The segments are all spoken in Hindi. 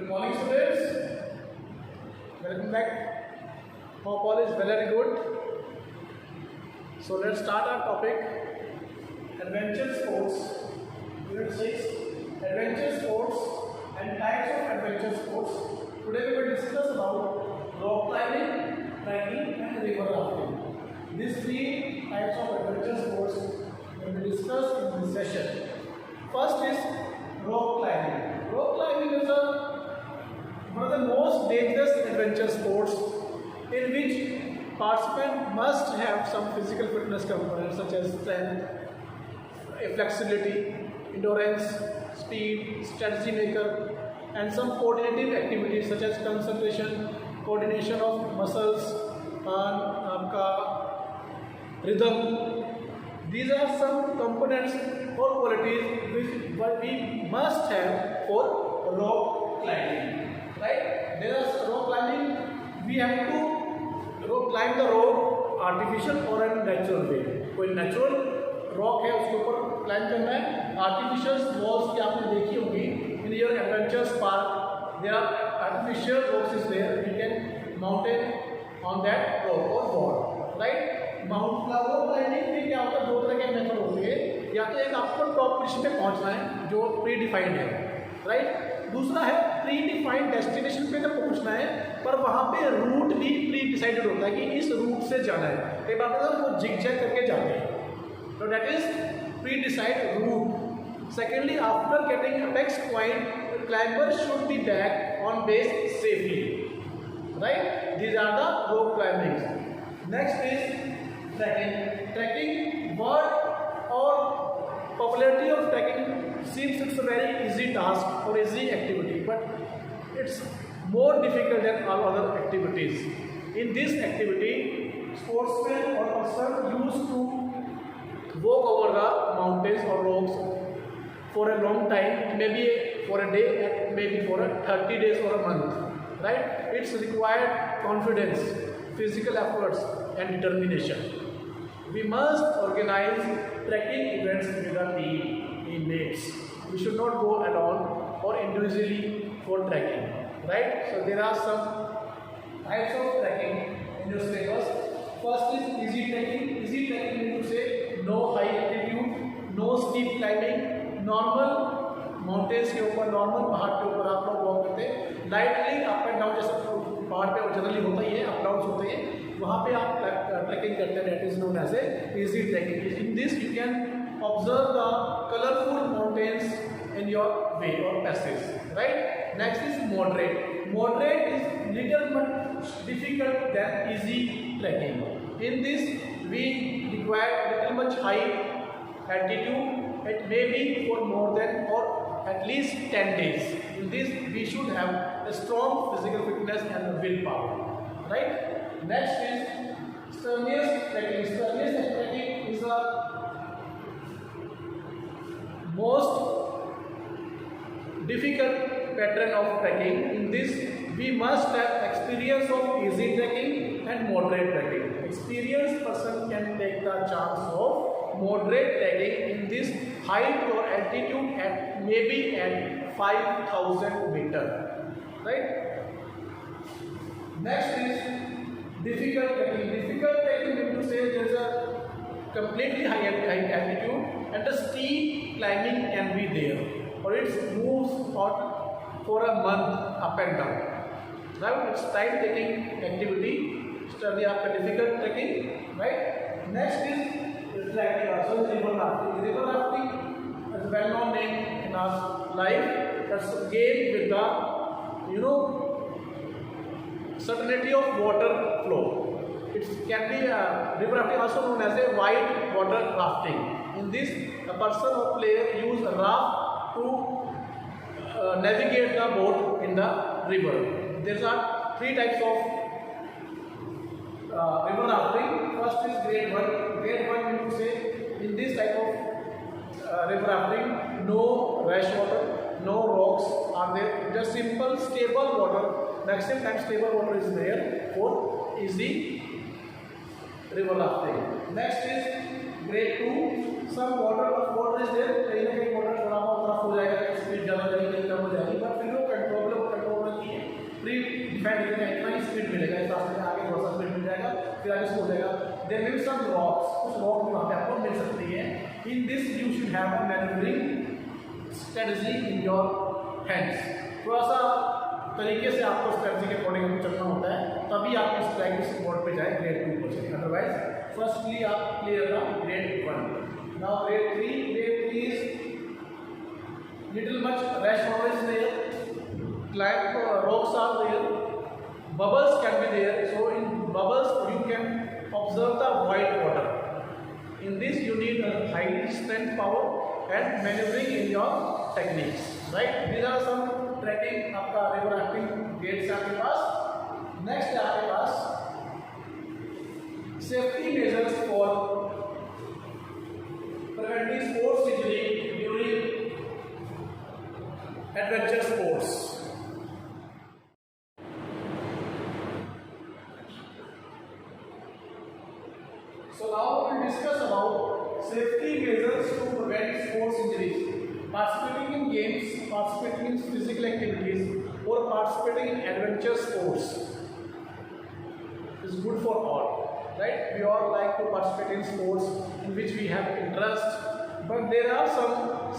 Good morning, students. Welcome back. Hope all is well and good. So let's start our topic, adventure sports. Unit 6, adventure sports and types of adventure sports. Today we will discuss about rock climbing, trekking and river rafting. These three types of adventure sports will be discussed in this session. First is rock climbing. Rock climbing is one of the most dangerous adventure sports in which participant must have some physical fitness components such as strength, flexibility, endurance, speed, strategy maker, and some coordinative activities such as concentration, coordination of muscles, and rhythm. These are some components or qualities which we must have for rock climbing. Right? There is rock climbing. We have to climb the rock artificial or in natural way. कोई natural rock है उसके ऊपर climb करना है. Artificial walls की आपने देखी होगी in your adventures park. There are artificial rocks is there. You can mountain on that rock or wall. Right? Mount रोक क्लाइंबिंग में क्या होता है, दो तरह के मेथड होते हैं. या तो एक आपको टॉप पोजीशन पे पहुंचना है जो प्री डिफाइंड है, राइट. दूसरा है प्री डिफाइंड डेस्टिनेशन पे जब पहुंचना है पर वहां पे रूट भी प्री डिसाइडेड होता है कि इस रूट से जाना है. कई बार वो जिगजैग करके जाते हैं, तो that is pre decide route. Secondly, after getting apex point climber should be back on base safely, right. These are the rock climbing. Next is trekking. Word or popularity of trekking seems it's a very easy task or easy activity, but it's more difficult than all other activities. In this activity, sportsmen or person used to walk over the mountains or rocks for a long time, maybe for a day, maybe for 30 days or a month, right. It's required confidence, physical efforts and determination. We must organize trekking events with our teammates. We should not go alone or individually for trekking, right? So there are some types of trekking in your syllabus. First is easy trekking. Easy trekking means to say no high altitude, no steep climbing, normal mountains के ऊपर, नॉर्मल पहाड़ के ऊपर आप लोग वॉक करते हैं. लाइटली अप एंड डाउन, जैसा पहाड़ पे जनरली होता ही है, अप डाउन होते हैं, वहाँ पे आप ट्रैकिंग करते हैं. That is known as a easy trekking. In this you can observe the colourful mountains in your way और passage, right. Next is moderate. Moderate is little but difficult than easy trekking. In this we require little much high altitude. It may be for more than or at least 10 days. In this, we should have a strong physical fitness and willpower, right. Next is strenuous trekking. Strenuous trekking is the most difficult pattern of trekking. In this, we must have experience of easy trekking and moderate trekking. Experienced person can take the chance of moderate trekking in this height or altitude at maybe at 5,000 meter, right. Next is difficult trekking. Difficult trekking means to say there is a completely high altitude and the steep climbing can be there, or it moves on for a month up and down. Now it's time taking activity. Study after difficult trekking, right. Next is trekking, also river rafting. River rafting is a well-known name in our life. That's a game with the certainty of water flow. It can be river rafting, also known as a white water rafting. In this, a person or player use a raft to navigate the boat in the river. There are three types of river rafting. First is grade 1. Grade 1 means to say in this type of river rafting, no rash water, no rocks are there. Just simple stable water. Maximum time stable water is there for easy river rafting. Next is grade 2. Some water is there. कहीं ना कहीं water थोड़ा बहुत हो जाएगा, स्पीड ज़्यादा जाएगी, कहीं कम हो जाएगी, but फिर वो कंट्रोल फिर आगे हो जाएगा। There will be some rocks, कुछ रॉक भी वहाँ पे आपको मिल सकती है। In this you should have a manoeuvring strategy in your hands. थोड़ा सा तरीके से आपको स्ट्रेटजी के अकॉर्डिंग चलना होता है, तभी आप इस प्रैक्टिस बोर्ड पे जाए ग्रेड 2 पर चले। अदरवाइज फर्स्टली आप clear the grade 1। Now grade 3, grade 3 is little much rash power is there, climb rocks are there, bubbles can be there. So in bubbles you can observe the white water. In this you need a high strength power and maneuvering in your techniques, right? These are some tracking आपका river rafting gates आपके पास। next है आपके पास safety measures for preventing sports injury during adventure sports. So now we will discuss about safety measures to prevent sports injuries. Participating in games, participating in physical activities, or participating in adventure sports is good for all, right? We all like to participate in sports in which we have interest, but there are some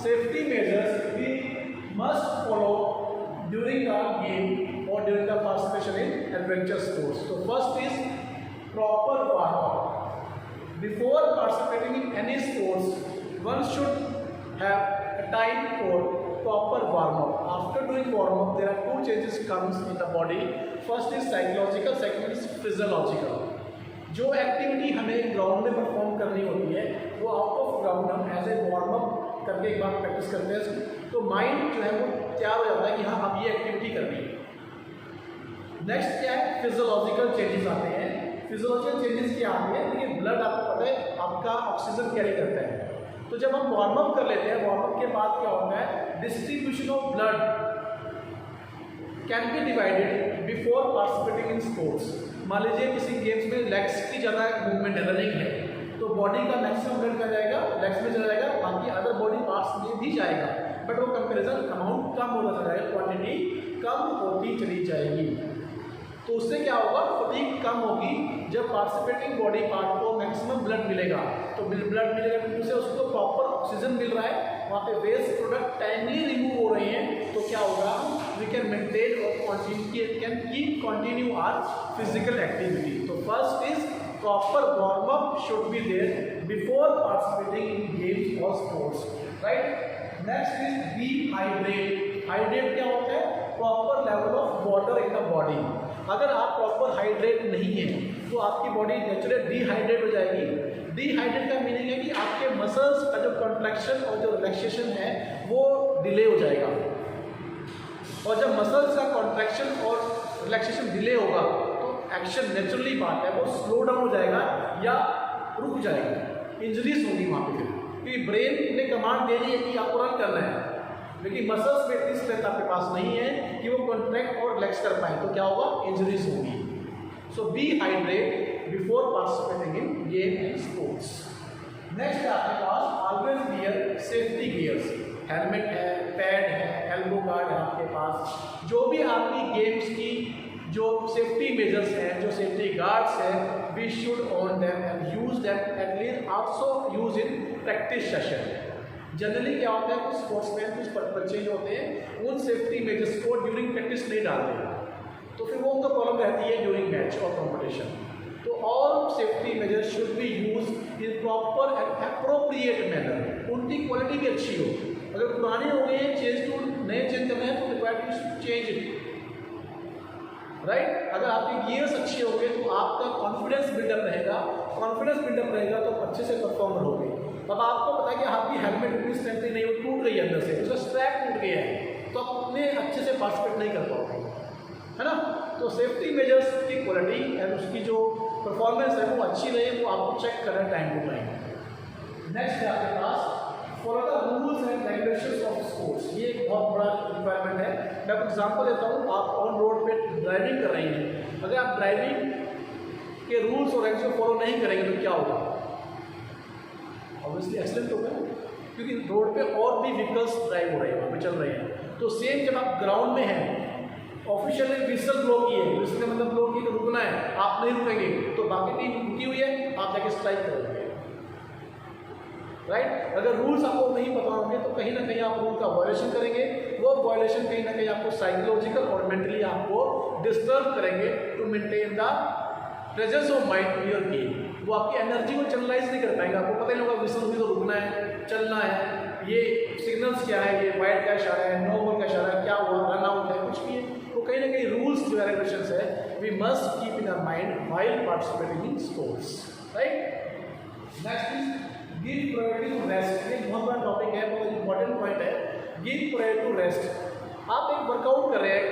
safety measures we must follow during the game or during the participation in adventure sports. So first is proper warm-up. Before participating in any sports, one should have a time for proper warm-up. After doing warm-up, there are two changes comes in the body. First is psychological, second is physiological. जो एक्टिविटी हमें ग्राउंड में परफॉर्म करनी होती है वो आउट ऑफ ग्राउंड हम एज ए वार्म अप करके एक बार प्रैक्टिस करते हैं, तो माइंड जो है वो तैयार हो जाता है कि हाँ अब ये एक्टिविटी करनी है। नेक्स्ट क्या है, फिजियोलॉजिकल चेंजेस आते हैं। फिजियोलॉजिकल चेंजेस क्या आते हैं, देखिए ब्लड आपको पता है आपका ऑक्सीजन कैरी करता है, तो जब हम वार्म अप कर लेते हैं, वार्म अप के बाद क्या होता है, distribution of blood can be divided before participating in sports. मान लीजिए किसी गेम्स में लेग्स की ज़्यादा मूवमेंट है, रनिंग है, तो बॉडी का मैक्सिमम ब्लड क्या जाएगा, लेग्स में चला जाएगा, बाकी अदर बॉडी पार्ट्स में भी जाएगा, बट वो कंपैरिजन अमाउंट कम होता चला जाएगा, क्वांटिटी कम होती चली जाएगी। तो उससे क्या होगा, फटीग कम होगी। जब पार्टिसिपेटिंग बॉडी पार्ट को मैक्सिमम ब्लड मिलेगा, तो ब्लड मिलेगा उसे उसको प्रॉपर ऑक्सीजन मिल रहा है, वहाँ पे वेस्ट प्रोडक्ट टाइमली रिमूव हो रहे हैं, तो क्या होगा, वी कैन मेंटेन और can keep continue our physical activity. तो first is proper warm up should be there before participating in games और sports, right. Next is be hydrate. Hydrate क्या होता है, proper level of water in the body. अगर आप प्रॉपर हाइड्रेट नहीं है तो आपकी बॉडी नेचुरली डिहाइड्रेट हो जाएगी। डिहाइड्रेट का मीनिंग है कि आपके मसल्स का जो कॉन्ट्रैक्शन और जो रिलैक्सेशन है वो डिले हो जाएगा, और जब मसल्स का कॉन्ट्रैक्शन और रिलैक्सेशन डिले होगा तो एक्शन नेचुरली बात है वो स्लो डाउन हो जाएगा या रुक जाएगा, इंजरीज होगी वहाँ पे, क्योंकि ब्रेन ने कमांड दे दी है कि आपको रन करना है, लेकिन मसल्स में इतनी स्ट्रेंथ आपके पास नहीं है कि वो कॉन्ट्रैक्ट और रिलैक्स कर पाए, तो क्या होगा, इंजरीज होगी। So be hydrate before participating in game and sports. Next है आपके पास always wear safety gears. Helmet है, पैड है, एल्बो गार्ड है आपके पास, जो भी आपकी गेम्स की जो सेफ्टी मेजर्स हैं, जो सेफ्टी गार्ड्स हैं, we should on them and use them at least also use in practice session. Generally क्या होता है, कुछ स्पोर्ट्समैन, कुछ बच्चे जो होते हैं उन सेफ्टी मेजर्स को ड्यूरिंग प्रैक्टिस नहीं डालते, तो फिर वो उनको प्रॉब्लम रहती है ड्यूरिंग मैच और कॉम्पिटिशन। तो all safety measures should be use in proper and appropriate manner, उनकी क्वालिटी भी अच्छी हो। अगर पुराने हो गए हैं, चेंज टू नए चेंज करने हैं तो required to change it, right. अगर आपके गियर्स अच्छे हो गए तो आपका कॉन्फिडेंस बिल्डअप रहेगा, कॉन्फिडेंस बिल्डअप रहेगा तो अच्छे से परफॉर्म होगे। अब आपको पता है कि आपकी हेलमेट इतनी स्ट्रेंथ नहीं, वो टूट गई है अंदर से, उसका स्ट्रैप टूट गया है, तो आप उतने अच्छे से पार्टिसिपेट नहीं कर पाओगे, है ना। तो सेफ्टी मेजर्स की क्वालिटी एंड उसकी जो परफॉर्मेंस है वो अच्छी रहे, वो आपको चेक करें टाइम टू टाइम। नेक्स्ट है आपके पास follow the rules and regulations of sports. ये एक बहुत बड़ा रिक्वायरमेंट है। मैं आपको एग्जाम्पल देता हूँ, आप ऑन रोड पे ड्राइविंग कर रही हैं, अगर आप ड्राइविंग के रूल्स और रेगुलेशन फॉलो नहीं करेंगे तो क्या होगा, ऑब्वियसली एक्सीडेंट होगा, क्योंकि रोड पे और भी व्हीकल्स ड्राइव हो रहे हैं, वहाँ पे चल रहे हैं। तो सेम जब आप ग्राउंड में हैं ऑफिशियली विसल ब्लो की है, विसल का मतलब ब्लो की तो रुकना है, आप नहीं रुकेंगे तो बाकी टीम रुकी हुई है, आप जाके स्ट्राइक करोगे, राइट। अगर रूल्स आपको नहीं पता होंगे तो कहीं ना कहीं आप रूल का वायलेशन करेंगे, वो वायलेशन कहीं ना कहीं आपको साइकोलॉजिकल और मेंटली आपको डिस्टर्ब करेंगे to maintain the presence of mind in your game. वो आपकी एनर्जी को चैनलाइज नहीं कर पाएंगे, आपको पता ही नहीं होगा विसल हुई तो रुकना है, चलना है, ये सिग्नल्स क्या है, ये वाइट का इशारा है, नो बॉल का इशारा है, क्या हुआ, रन आउट है, कुछ भी है। तो कहीं ना कहीं रूल्स जो रेगुलेशंस है we must keep in our mind while participating in sports, right. Next is give priority to rest. ये बहुत बड़ा टॉपिक है, बहुत इंपॉर्टेंट पॉइंट है, गिव प्रायोरिटी टू रेस्ट। आप एक वर्कआउट कर रहे हैं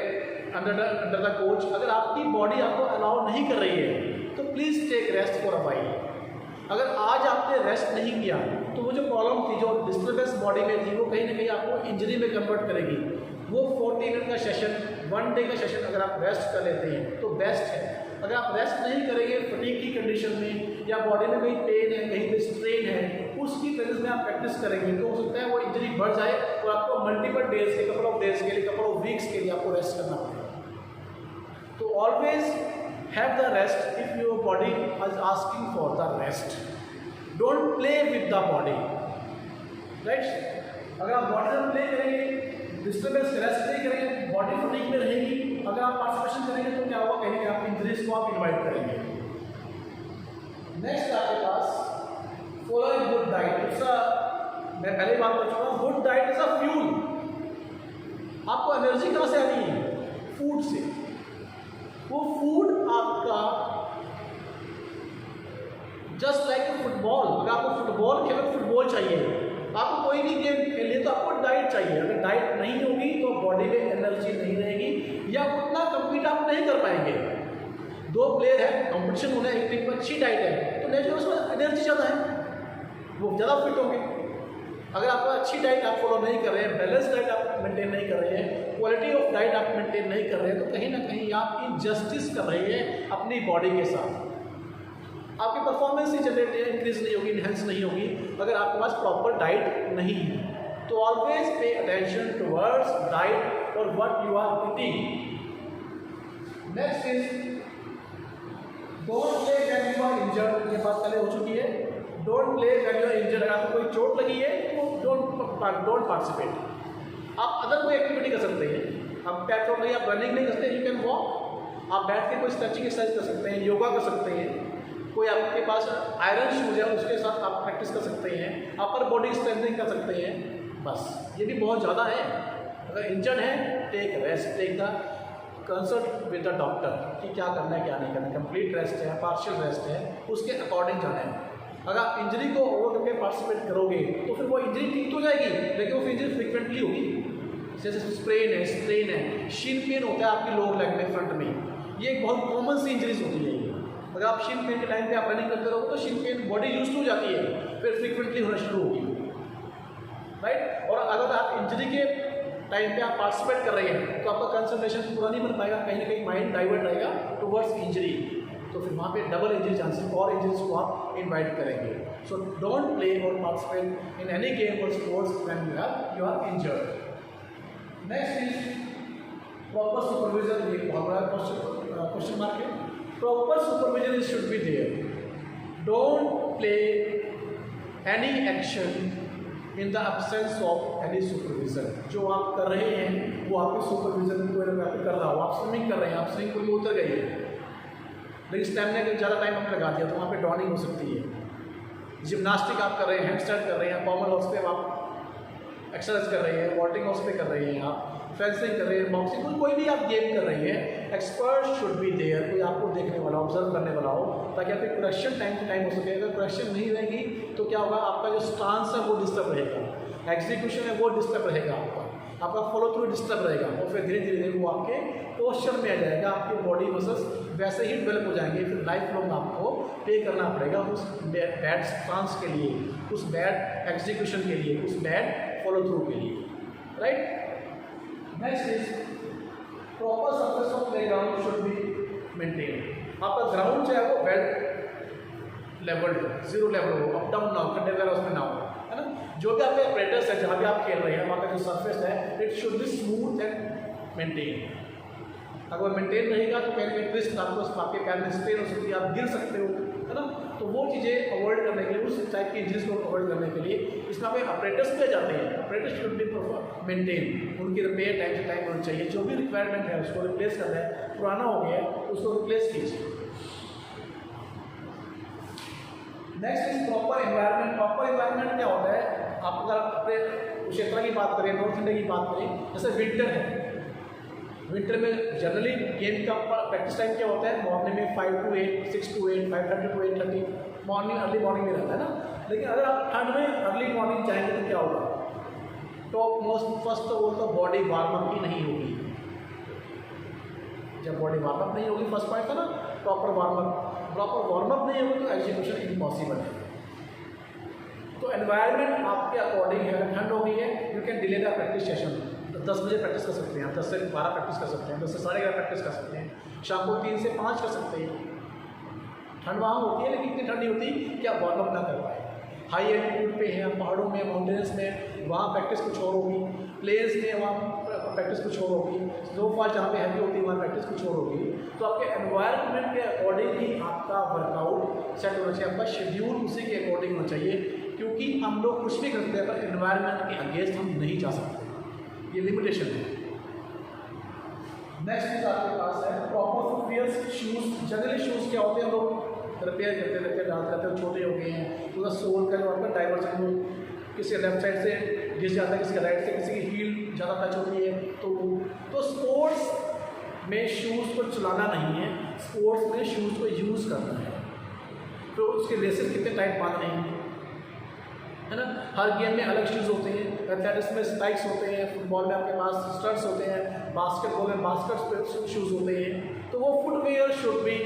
अंडर द कोच, अगर आपकी बॉडी आपको अलाउ नहीं कर रही है तो please take rest for a while. अगर आज आपने रेस्ट नहीं किया तो वो जो प्रॉब्लम थी, जो डिस्टर्बेंस बॉडी में थी, वो कहीं ना कहीं आपको इंजरी में कन्वर्ट करेगी। वो 40 मिनट का सेशन, 1 डे का सेशन अगर आप रेस्ट कर लेते हैं तो बेस्ट है। अगर आप रेस्ट नहीं करेंगे फटीग की कंडीशन में, या बॉडी में कहीं पेन है, कहीं पे स्ट्रेन है, उसकी प्रेजेंस में आप प्रैक्टिस करेंगे तो हो सकता है वो इंजरी बढ़ जाए और आपको मल्टीपल डेज के, कपल ऑफ डेज के लिए, कपल ऑफ वीक्स के लिए आपको रेस्ट करना पड़ेगा। तो always have the rest if your body is asking for the rest. Don't play with the body, right? अगर आप बॉडी में प्ले करेंगे, डिस्टर्बेंस रेस्ट नहीं करेंगे, बॉडी फटीग में रहेगी, अगर आप पार्टिसिपेशन करेंगे तो क्या होगा, कहीं आप इंजरीज को आप इन्वाइट करेंगे। नेक्स्ट आपके पास फॉलो ए गुड डाइट। मैं पहले बात कर चुका हूँ, good diet is a fuel. आपको एनर्जी कहाँ से आनी है? फूड से। वो फूड आपका जस्ट लाइक फुटबॉल, अगर आपको फुटबॉल खेलो, फुटबॉल चाहिए, आपको कोई भी गेम खेलिए तो आपको डाइट चाहिए। अगर डाइट नहीं होगी तो बॉडी में एनर्जी नहीं रहेगी या उतना कंपीट आप नहीं कर पाएंगे। 2 प्लेयर है, कंपटीशन होना है, एक टीम में अच्छी डाइट है तो नेचुरल उसमें एनर्जी ज़्यादा है, वो ज़्यादा फिट होंगे। अगर आपको अच्छी डाइट आप फॉलो नहीं कर रहे हैं, बैलेंस डाइट आप मेंटेन नहीं कर रहे हैं, क्वालिटी ऑफ डाइट आप मेंटेन नहीं कर रहे हैं, तो कहीं ना कहीं आप इनजस्टिस कर रहे हैं अपनी बॉडी के साथ। आपकी परफॉर्मेंस ही जनरेट इंक्रीज नहीं होगी, इनहेंस नहीं होगी अगर आपके पास प्रॉपर डाइट नहीं है। तो always pay attention towards diet और what you are eating. Next is don't play when you are injured. ये बात पहले हो चुकी है, don't play when you are injured. अगर आपको कोई चोट लगी है तो डोंट पार्टिसिपेट। आप अदर कोई एक्टिविटी कर सकते हैं, आप पेट्रोल नहीं, आप रनिंग नहीं करते, यू कैन वॉक, आप बैठ के कोई स्ट्रेचिंग एक्सरसाइज कर सकते हैं, योगा कर सकते हैं, कोई आपके पास आयरन शूज है उसके साथ आप प्रैक्टिस कर सकते हैं, अपर बॉडी स्ट्रेंथनिंग कर सकते हैं, बस ये भी बहुत ज़्यादा है। अगर इंजर्ड है take rest, take the consult with the doctor कि क्या करना है क्या नहीं करना है, कंप्लीट रेस्ट है, पार्शियल रेस्ट है, उसके अकॉर्डिंग जाना है। अगर आप इंजरी को ओवर करके पार्टिसिपेट करोगे तो फिर वो इंजरी ठीक तो जाएगी लेकिन वो इंजरी फ्रिक्वेंटली होगी। जैसे स्प्रेन है, स्ट्रेन है, शिन पेन होता है आपकी लोअर लेग में, फ्रंट में, ये एक बहुत कॉमन सी इंजरीज होती है। अगर आप शिन पेन के टाइम पे आप रनिंग करते रहोगे तो शिन पेन बॉडी यूज हो जाती है, फिर फ्रिक्वेंटली होना शुरू होगी, राइट। और अगर आप इंजरी के टाइम पे आप पार्टिसिपेट कर रहे हैं तो आपका कंसंट्रेशन पूरा नहीं बन पाएगा, कहीं ना कहीं माइंड डाइवर्ट रहेगा टुवर्ड्स इंजरी, तो फिर वहाँ पे डबल इंजरी चांसेस और इंजरीज को आप इन्वाइट करेंगे। सो डोंट प्ले और पार्टिसिपेट इन एनी गेम और sports when you are injured. Next is proper supervision. ये बहुत बड़ा क्वेश्चन मार्क है। Proper supervision should be there. Don't play any action in the absence of any supervision. जो आप कर रहे हैं वो आपके सुपरविजन को कर रहा हो। आप स्विमिंग कर रहे हैं, आप स्विमिंग पूल में उतर गए लेकिन स्टैमिना के ज़्यादा टाइम आपने लगा दिया तो वहाँ पे ड्रॉनिंग हो सकती है। जिम्नास्टिक आप कर रहे हैं, हैंडस्टैंड कर रहे हैं, कॉमन हाउस पे आप एक्सरसाइज कर रहे हैं, वॉल्टिंग हाउस पे कर रहे हैं, आप फेंसिंग कर रहे हैं, बॉक्सिंग, कोई भी आप गेम कर रहे हैं, एक्सपर्ट शुड बी देयर, कोई आपको देखने वाला, ऑब्जर्व करने वाला हो ताकि आपकी करेक्शन टाइम टू टाइम हो सके। अगर करेक्शन नहीं रहेगी तो क्या होगा, आपका जो स्टांस है वो डिस्टर्ब रहेगा, एग्जीक्यूशन है वो डिस्टर्ब रहेगा, आपका फॉलो थ्रू डिस्टर्ब रहेगा और फिर धीरे धीरे वो आपके पोस्चर में आ जाएगा, आपके बॉडी मसल्स वैसे ही डेवलप हो जाएंगे। फिर लाइफ लॉन्ग आपको पे करना पड़ेगा उस बैड स्टांस के लिए, उस बैड एग्जीक्यूशन के लिए, उस बैड फॉलो थ्रू के लिए, right. Next is proper surface of playground should be maintain. आपका ग्राउंड जो है वो वेल लेवल्ड, जीरो लेवल हो, अप डाउन ना हो, खड्डे वगैरह उसमें ना हो, है ना। जो भी आपके ऑपरेटर्स है, जहाँ भी आप खेल रहे हैं वहाँ का जो सरफेस है it should be smooth and maintain. अगर मेंटेन रहेगा तो कहीं ना कहीं ट्विस्ट आपके पैर में स्ट्रेन हो सकती है, आप गिर सकते हो, है ना। तो वो चीज़ें अवॉइड करने के लिए, उस टाइप की इंजरीज को अवॉइड करने के लिए इसमें हमें ऑपरेटर्स पे जाते हैं। ऑपरेटर्स शुड बी मेंटेन, उनकी रिपेयर टाइम से टाइम होनी चाहिए। जो भी रिक्वायरमेंट है उसको रिप्लेस करना है, पुराना हो गया है उसको रिप्लेस कीजिए। Next is proper environment. Proper environment क्या होता है, आप अगर अपने क्षेत्र की बात करें, नॉर्थ इंडिया की बात करें, जैसे विंटर है, विंटर में जनरली गेम का प्रैक्टिस टाइम क्या होता है, मॉर्निंग में 5 to 8, 6 to 8, 5:30 to 8:30, morning early morning में रहता है ना। लेकिन अगर आप ठंड में अर्ली मॉर्निंग जाएंगे तो क्या होगा, top most first of all तो बॉडी वार्म अप ही नहीं होगी। जब बॉडी वार्म अप नहीं होगी, फर्स्ट पॉइंट था ना, प्रॉपर वार्म अप नहीं होगी तो एग्जीक्यूशन इम्पॉसिबल है। तो एनवायरनमेंट आपके अकॉर्डिंग है, ठंड हो गई है, you can delay the practice session. 10 बजे प्रैक्टिस कर सकते हैं, 10 से 12 प्रैक्टिस कर सकते हैं, 10 से 11:30 प्रैक्टिस कर सकते हैं, शाम को 3 से 5 कर सकते हैं। ठंड वहाँ होती है लेकिन इतनी ठंड नहीं होती कि आप वार्म अप ना कर पाए। हाई एल्टीट्यूड पे हैं, पहाड़ों में, माउंटेन्स में, वहाँ प्रैक्टिस कुछ और होगी, प्लेन्स में वहाँ प्रैक्टिस कुछ और होगी, स्नोफॉल जहाँ पे हैवी होती है वहाँ प्रैक्टिस कुछ और होगी। तो आपके एनवायरनमेंट के अकॉर्डिंग ही आपका वर्कआउट सेट होना चाहिए, आपका शेड्यूल उसी के अकॉर्डिंग होना चाहिए। क्योंकि हम लोग कुछ भी करते हैं पर एनवायरनमेंट के अगेंस्ट हम नहीं जा सकते, ये लिमिटेशन है। नेक्स्ट चीज आपके पास है proper footwears, shoes. Generally shoes क्या होते हैं, हम लोग रिपेयर करते रहते हैं, डांस करते हैं, छोटे हो गए हैं, पूरा सोल का जो आपका डाइवर्जन हो, किसी लेफ्ट साइड से घिस जाता है, किसी राइट से, किसी की हील ज़्यादा टच होती है। तो स्पोर्ट्स में शूज़ को चलाना नहीं है, स्पोर्ट्स में शूज़ को यूज़ करना है। तो उसके लेसेस कितने टाइप बांधने हैं, है ना। हर गेम में अलग शूज़ होते हैं, एथलेटिक्स में स्पाइक्स होते हैं, फुटबॉल में आपके पास स्टड्स होते हैं, बास्केटबॉल में बास्केट शूज़ होते हैं। तो वो footwear should be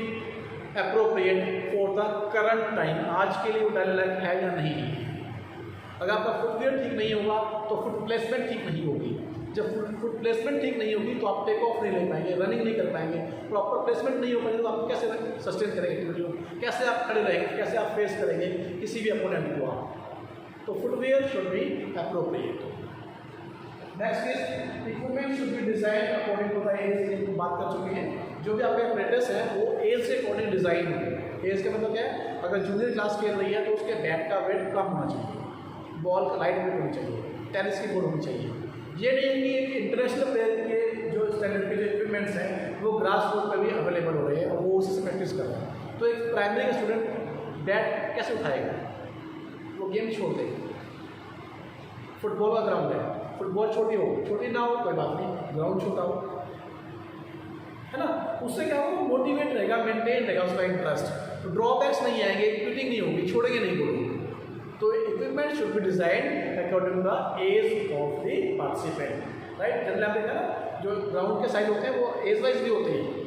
appropriate for the current time, आज के लिए वो डालने लायक है या नहीं है। अगर आपका फुटवेयर ठीक नहीं होगा तो फुट प्लेसमेंट ठीक नहीं होगी। जब फुट प्लेसमेंट ठीक नहीं होगी तो आप टेक ऑफ नहीं ले पाएंगे, रनिंग नहीं कर पाएंगे। प्रॉपर प्लेसमेंट नहीं हो पाएंगे तो आप कैसे सस्टेन करेंगे एक्टिविटी को, कैसे आप खड़े रहेंगे, कैसे आप फेस करेंगे किसी भी अपोनेंट को आप। तो footwear should be appropriate. Next is equipment should be design according to the age. बात कर चुके हैं, जो भी आपके अपरेटस है वो एज से अकॉर्डिंग डिज़ाइन हो। एज का मतलब क्या है, अगर जूनियर क्लास खेल रही है तो उसके बैट का वेट कम होना चाहिए, बॉल का लाइट वेट होनी चाहिए, टेनिस की बॉल होनी चाहिए। ये नहीं है कि एक इंटरनेशनल प्लेयर के जो स्टैंडर्ड के जो इक्विपमेंट्स हैं वो ग्रास रूट पर भी अवेलेबल हो रहे हैं और वो उसी से प्रैक्टिस कर रहे हैं। तो एक प्राइमरी का स्टूडेंट बैट कैसे उठाएगा, वो गेम छोड़ देगा। फुटबॉल का ग्राउंड है, फुटबॉल छोटी ना हो कोई बात नहीं, ग्राउंड छोटा हो, है ना। उससे क्या होगा, मोटिवेट रहेगा, मेंटेन रहेगा उसका इंटरेस्ट, तो ड्रॉबैक्स नहीं आएंगे, क्विटिंग नहीं होगी, छोड़ेंगे नहीं बोलो। तो equipment should be design according to the age of the participant, right. Generally आपने कहा ना, जो ग्राउंड के साइज होते हैं वो एज वाइज भी होते हैं।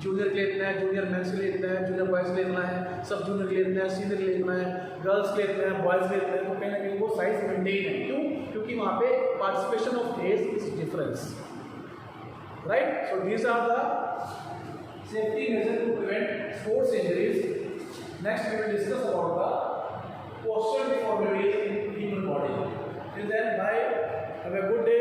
जूनियर के लिए लेना है, जूनियर मेंस के लिए लेना है, जूनियर बॉयज़ के लिए लेना है, सब जूनियर के लिए लेना है, सीनियर के लिए लेना है, गर्ल्स के लिए लेना है, बॉयज़ के लिए लेना है। तो कहीं ना कहीं वो साइज मेंटेन है, क्यों, क्योंकि वहाँ पे participation of age is difference, right. So these are the safety measure to prevent sports injuries. Next we will discuss about the posture deformities in human body. Till then bye, have a good day.